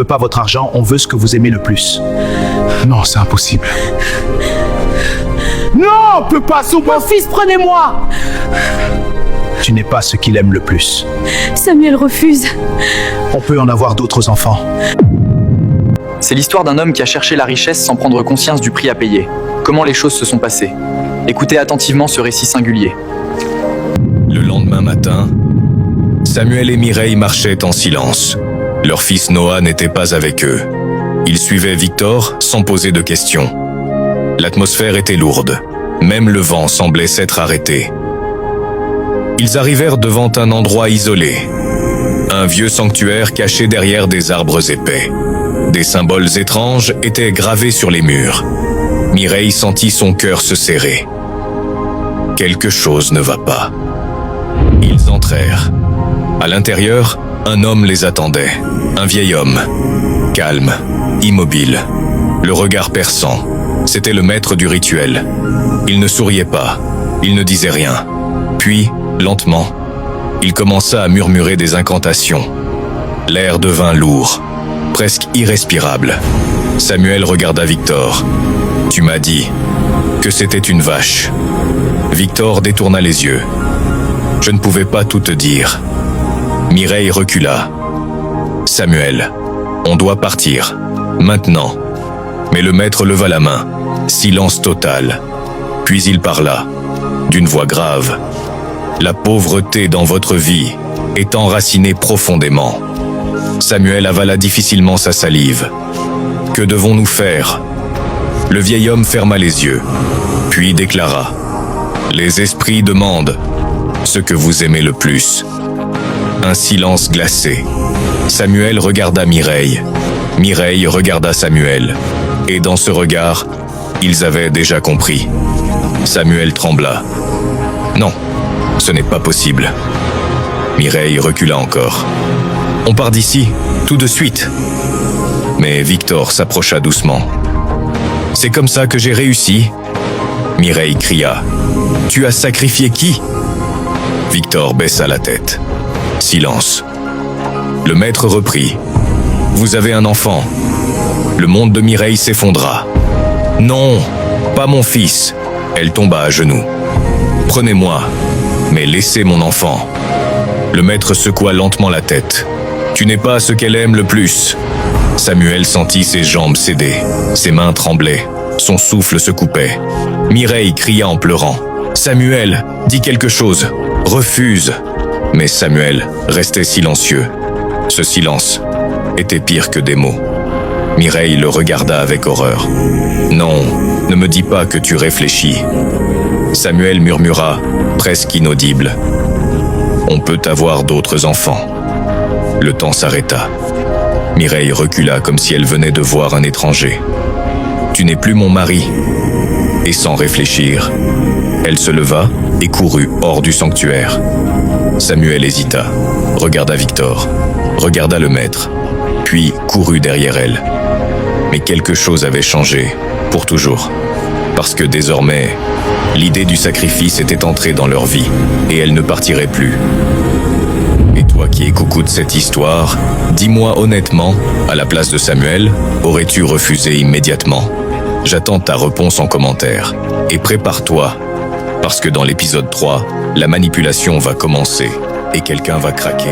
veut pas votre argent, on veut ce que vous aimez le plus. Non, c'est impossible. Non, on peut pas Mon fils, prenez-moi! Tu n'es pas ce qu'il aime le plus. Samuel refuse. On peut en avoir d'autres enfants. C'est l'histoire d'un homme qui a cherché la richesse sans prendre conscience du prix à payer. Comment les choses se sont passées. Écoutez attentivement ce récit singulier. Le lendemain matin, Samuel et Mireille marchaient en silence. Leur fils Noah n'était pas avec eux. Ils suivaient Victor sans poser de questions. L'atmosphère était lourde. Même le vent semblait s'être arrêté. Ils arrivèrent devant un endroit isolé. Un vieux sanctuaire caché derrière des arbres épais. Des symboles étranges étaient gravés sur les murs. Mireille sentit son cœur se serrer. Quelque chose ne va pas. Ils entrèrent. À l'intérieur, un homme les attendait. Un vieil homme. Calme, immobile, le regard perçant. C'était le maître du rituel. Il ne souriait pas, il ne disait rien. Puis, lentement, il commença à murmurer des incantations. L'air devint lourd, presque irrespirable. Samuel regarda Victor. « Tu m'as dit que c'était une vache. » Victor détourna les yeux. « Je ne pouvais pas tout te dire. » Mireille recula. « Samuel, on doit partir. Maintenant. » Mais le maître leva la main. Silence total. Puis il parla, d'une voix grave. « La pauvreté dans votre vie est enracinée profondément. » Samuel avala difficilement sa salive. « Que devons-nous faire ?» Le vieil homme ferma les yeux, puis déclara « Les esprits demandent ce que vous aimez le plus. » Un silence glacé. Samuel regarda Mireille. Mireille regarda Samuel. Et dans ce regard, ils avaient déjà compris. Samuel trembla. « Non, ce n'est pas possible. » Mireille recula encore. « On part d'ici, tout de suite. » Mais Victor s'approcha doucement. « C'est comme ça que j'ai réussi. » Mireille cria. « Tu as sacrifié qui ?» Victor baissa la tête. Silence. Le maître reprit. « Vous avez un enfant. » Le monde de Mireille s'effondra. « Non, pas mon fils. » Elle tomba à genoux. « Prenez-moi, mais laissez mon enfant. » Le maître secoua lentement la tête. « Tu n'es pas ce qu'elle aime le plus. » Samuel sentit ses jambes céder. Ses mains tremblaient. Son souffle se coupait. Mireille cria en pleurant. « Samuel, dis quelque chose. Refuse. » Mais Samuel restait silencieux. Ce silence était pire que des mots. Mireille le regarda avec horreur. « Non, ne me dis pas que tu réfléchis. » Samuel murmura, presque inaudible. « On peut avoir d'autres enfants. » Le temps s'arrêta. Mireille recula comme si elle venait de voir un étranger. « Tu n'es plus mon mari. » Et sans réfléchir, elle se leva et courut hors du sanctuaire. Samuel hésita, regarda Victor, regarda le maître, puis courut derrière elle. Mais quelque chose avait changé, pour toujours. Parce que désormais, l'idée du sacrifice était entrée dans leur vie, et elle ne partirait plus. Et toi qui écoutes cette histoire, dis-moi honnêtement, à la place de Samuel, aurais-tu refusé immédiatement ? J'attends ta réponse en commentaire. Et prépare-toi, parce que dans l'épisode 3, la manipulation va commencer, et quelqu'un va craquer.